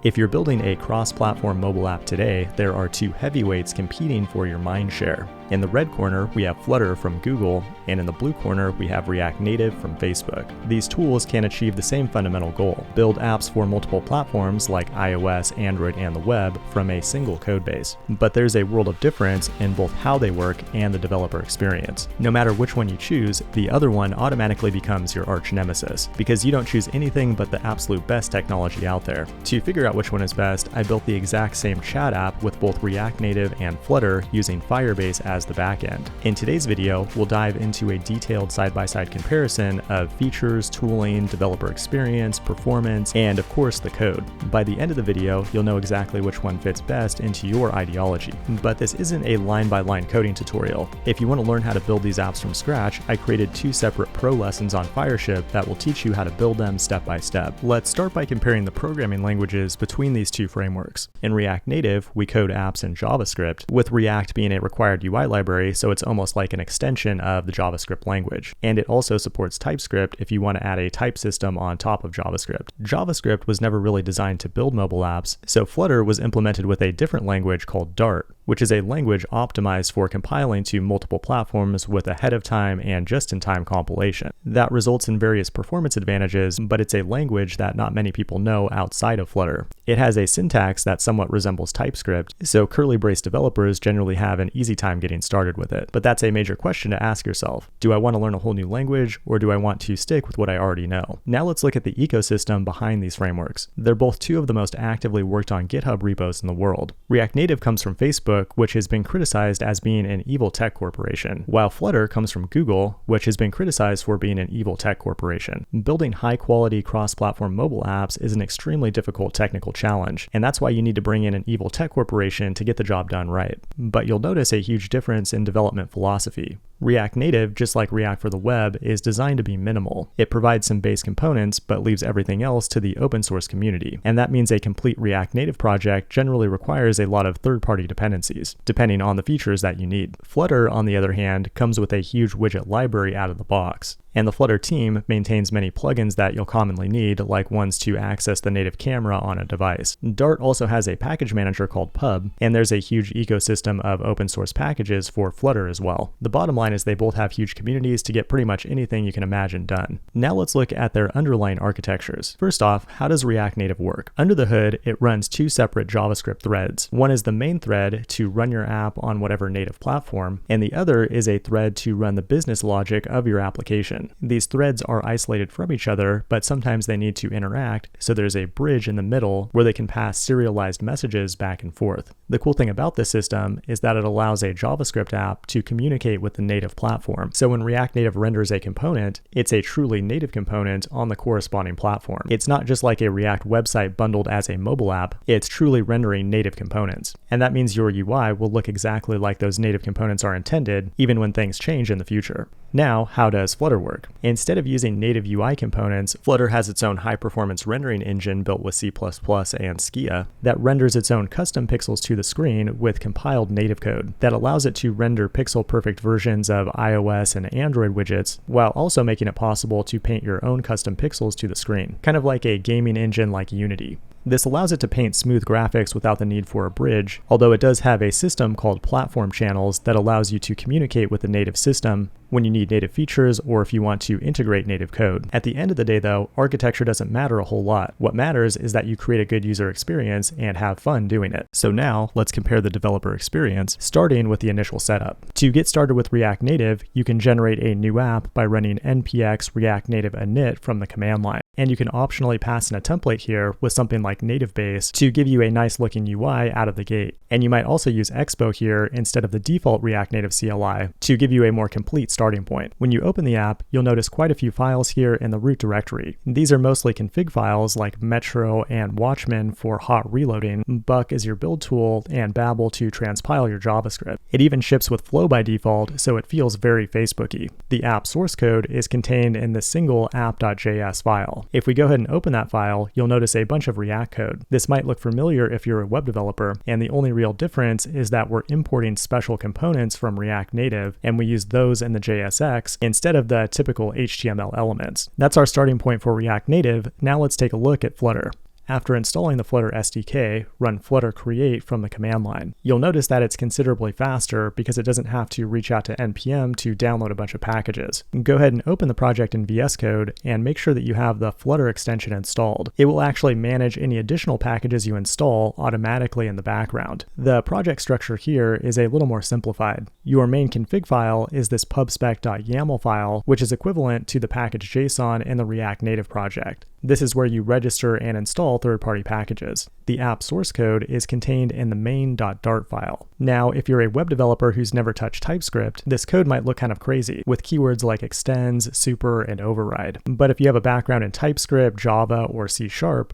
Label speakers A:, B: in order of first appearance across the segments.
A: If you're building a cross-platform mobile app today, there are two heavyweights competing for your mind share. In the red corner, we have Flutter from Google, and in the blue corner, we have React Native from Facebook. These tools can achieve the same fundamental goal: build apps for multiple platforms like iOS, Android, and the web from a single codebase. But there's a world of difference in both how they work and the developer experience. No matter which one you choose, the other one automatically becomes your arch nemesis, because you don't choose anything but the absolute best technology out there. To figure out which one is best, I built the exact same chat app with both React Native and Flutter using Firebase as the backend. In today's video, we'll dive into a detailed side-by-side comparison of features, tooling, developer experience, performance, and of course the code. By the end of the video, you'll know exactly which one fits best into your ideology. But this isn't a line-by-line coding tutorial. If you want to learn how to build these apps from scratch, I created two separate pro lessons on Fireship that will teach you how to build them step by step. Let's start by comparing the programming languages between these two frameworks. In React Native, we code apps in JavaScript, with React being a required UI library, so it's almost like an extension of the JavaScript language. And it also supports TypeScript if you want to add a type system on top of JavaScript. JavaScript was never really designed to build mobile apps, so Flutter was implemented with a different language called Dart, which is a language optimized for compiling to multiple platforms with ahead of time and just-in-time compilation. That results in various performance advantages, but it's a language that not many people know outside of Flutter. It has a syntax that somewhat resembles TypeScript, so curly brace developers generally have an easy time getting started with it. But that's a major question to ask yourself. Do I want to learn a whole new language, or do I want to stick with what I already know? Now let's look at the ecosystem behind these frameworks. They're both two of the most actively worked on GitHub repos in the world. React Native comes from Facebook, which has been criticized as being an evil tech corporation, while Flutter comes from Google, which has been criticized for being an evil tech corporation. Building high-quality cross-platform mobile apps is an extremely difficult technical challenge, and that's why you need to bring in an evil tech corporation to get the job done right. But you'll notice a huge difference in development philosophy. React Native, just like React for the web, is designed to be minimal. It provides some base components, but leaves everything else to the open source community. And that means a complete React Native project generally requires a lot of third-party dependencies, depending on the features that you need. Flutter, on the other hand, comes with a huge widget library out of the box. And the Flutter team maintains many plugins that you'll commonly need, like ones to access the native camera on a device. Dart also has a package manager called Pub, and there's a huge ecosystem of open source packages for Flutter as well. The bottom line is they both have huge communities to get pretty much anything you can imagine done. Now let's look at their underlying architectures. First off, how does React Native work? Under the hood, it runs two separate JavaScript threads. One is the main thread to run your app on whatever native platform, and the other is a thread to run the business logic of your application. These threads are isolated from each other, but sometimes they need to interact, so there's a bridge in the middle where they can pass serialized messages back and forth. The cool thing about this system is that it allows a JavaScript app to communicate with the native platform. So when React Native renders a component, it's a truly native component on the corresponding platform. It's not just like a React website bundled as a mobile app, it's truly rendering native components. And that means your UI will look exactly like those native components are intended, even when things change in the future. Now, how does Flutter work? Instead of using native UI components, Flutter has its own high-performance rendering engine built with C++ and Skia that renders its own custom pixels to the screen with compiled native code that allows it to render pixel-perfect versions of iOS and Android widgets, while also making it possible to paint your own custom pixels to the screen, kind of like a gaming engine like Unity. This allows it to paint smooth graphics without the need for a bridge, although it does have a system called platform channels that allows you to communicate with the native system when you need native features or if you want to integrate native code. At the end of the day though, architecture doesn't matter a whole lot. What matters is that you create a good user experience and have fun doing it. So now let's compare the developer experience, starting with the initial setup. To get started with React Native, you can generate a new app by running npx react native init from the command line. And you can optionally pass in a template here with something like native base to give you a nice looking UI out of the gate. And you might also use Expo here instead of the default React Native CLI to give you a more complete starting point. When you open the app, you'll notice quite a few files here in the root directory. These are mostly config files like Metro and Watchman for hot reloading, Buck is your build tool, and Babel to transpile your JavaScript. It even ships with Flow by default, so it feels very Facebooky. The app source code is contained in the single app.js file. If we go ahead and open that file, you'll notice a bunch of React code. This might look familiar if you're a web developer, and the only real difference is that we're importing special components from React Native, and we use those in the JSX instead of the typical HTML elements. That's our starting point for React Native. Now let's take a look at Flutter. After installing the Flutter SDK, run flutter create from the command line. You'll notice that it's considerably faster because it doesn't have to reach out to npm to download a bunch of packages. Go ahead and open the project in VS Code and make sure that you have the Flutter extension installed. It will actually manage any additional packages you install automatically in the background. The project structure here is a little more simplified. Your main config file is this pubspec.yaml file, which is equivalent to the package JSON in the React Native project. This is where you register and install third-party packages. The app source code is contained in the main.dart file. Now, if you're a web developer who's never touched TypeScript, this code might look kind of crazy, with keywords like extends, super, and override. But if you have a background in TypeScript, Java, or C#,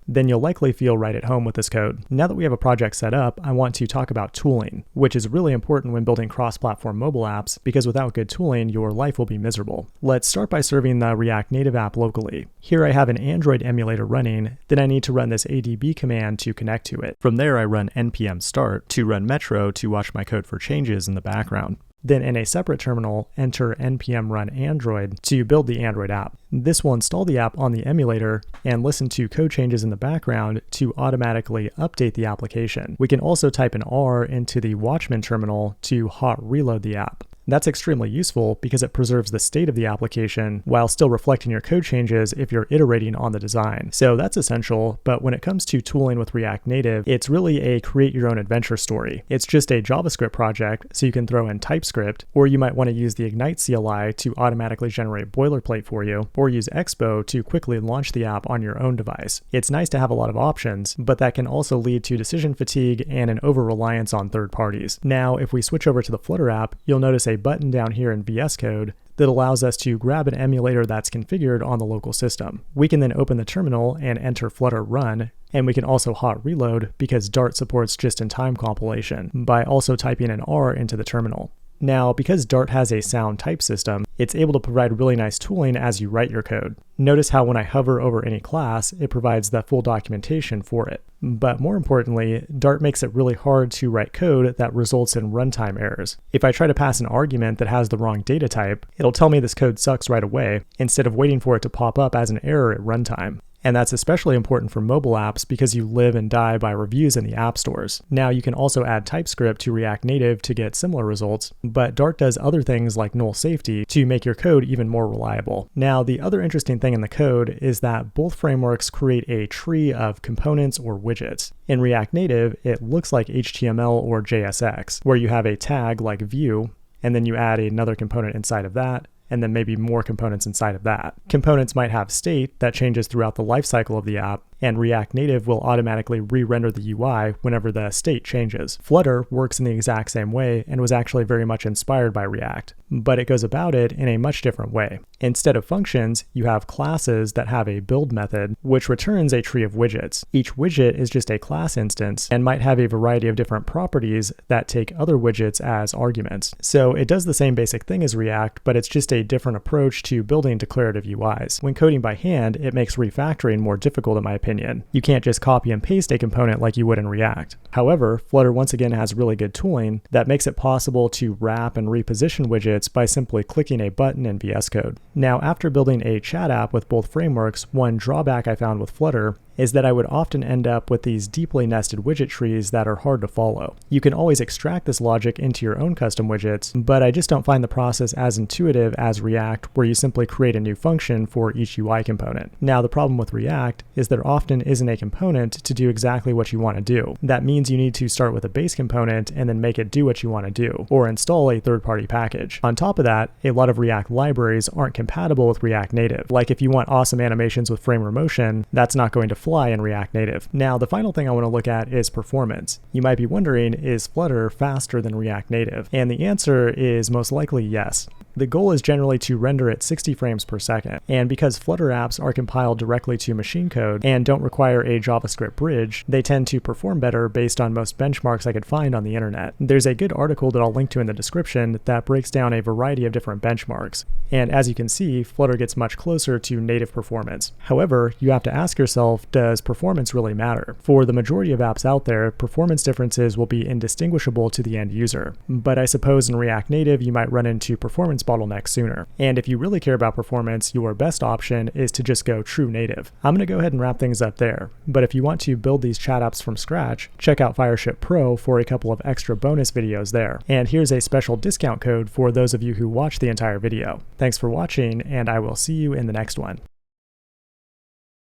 A: then you'll likely feel right at home with this code. Now that we have a project set up, I want to talk about tooling, which is really important when building cross-platform mobile apps, because without good tooling, your life will be miserable. Let's start by serving the React Native app locally. Here I have an Android emulator running, then I need to run this adb command to connect to it. From there I run npm start to run metro to watch my code for changes in the background. Then in a separate terminal, enter npm run android to build the Android app. This will install the app on the emulator and listen to code changes in the background to automatically update the application. We can also type an R into the Watchman terminal to hot reload the app. That's extremely useful because it preserves the state of the application while still reflecting your code changes if you're iterating on the design. So that's essential, but when it comes to tooling with React Native, it's really a create your own adventure story. It's just a JavaScript project, so you can throw in TypeScript, or you might want to use the Ignite CLI to automatically generate boilerplate for you, or use Expo to quickly launch the app on your own device. It's nice to have a lot of options, but that can also lead to decision fatigue and an over-reliance on third parties. Now, if we switch over to the Flutter app, you'll notice a button down here in VS Code that allows us to grab an emulator that's configured on the local system. We can then open the terminal and enter flutter run, and we can also hot reload because Dart supports just-in-time compilation by also typing an R into the terminal. Now, because Dart has a sound type system, it's able to provide really nice tooling as you write your code. Notice how when I hover over any class, it provides the full documentation for it. But more importantly, Dart makes it really hard to write code that results in runtime errors. If I try to pass an argument that has the wrong data type, it'll tell me this code sucks right away, instead of waiting for it to pop up as an error at runtime. And that's especially important for mobile apps because you live and die by reviews in the app stores. Now you can also add TypeScript to React Native to get similar results, but Dart does other things like null safety to make your code even more reliable. Now the other interesting thing in the code is that both frameworks create a tree of components or widgets. In React Native, it looks like HTML or JSX, where you have a tag like view, and then you add another component inside of that, and then maybe more components inside of that. Components might have state that changes throughout the lifecycle of the app, and React Native will automatically re-render the UI whenever the state changes. Flutter works in the exact same way and was actually very much inspired by React, but it goes about it in a much different way. Instead of functions, you have classes that have a build method, which returns a tree of widgets. Each widget is just a class instance and might have a variety of different properties that take other widgets as arguments. So it does the same basic thing as React, but it's just a different approach to building declarative UIs. When coding by hand, it makes refactoring more difficult in my opinion. You can't just copy and paste a component like you would in React. However, Flutter once again has really good tooling that makes it possible to wrap and reposition widgets by simply clicking a button in VS Code. Now, after building a chat app with both frameworks, one drawback I found with Flutter is that I would often end up with these deeply nested widget trees that are hard to follow. You can always extract this logic into your own custom widgets, but I just don't find the process as intuitive as React, where you simply create a new function for each UI component. Now, the problem with React is there often isn't a component to do exactly what you want to do. That means you need to start with a base component and then make it do what you want to do, or install a third-party package. On top of that, a lot of React libraries aren't compatible with React Native. Like if you want awesome animations with frame motion, that's not going to fly in React Native. Now, the final thing I want to look at is performance. You might be wondering, is Flutter faster than React Native? And the answer is most likely yes. The goal is generally to render at 60 frames per second, and because Flutter apps are compiled directly to machine code and don't require a JavaScript bridge, they tend to perform better based on most benchmarks I could find on the internet. There's a good article that I'll link to in the description that breaks down a variety of different benchmarks, and as you can see, Flutter gets much closer to native performance. However, you have to ask yourself, does performance really matter? For the majority of apps out there, performance differences will be indistinguishable to the end user, but I suppose in React Native you might run into performance bottlenecks sooner. And if you really care about performance, your best option is to just go true native. I'm going to go ahead and wrap things up there, but if you want to build these chat apps from scratch, check out Fireship Pro for a couple of extra bonus videos there. And here's a special discount code for those of you who watch the entire video. Thanks for watching, and I will see you in the next one.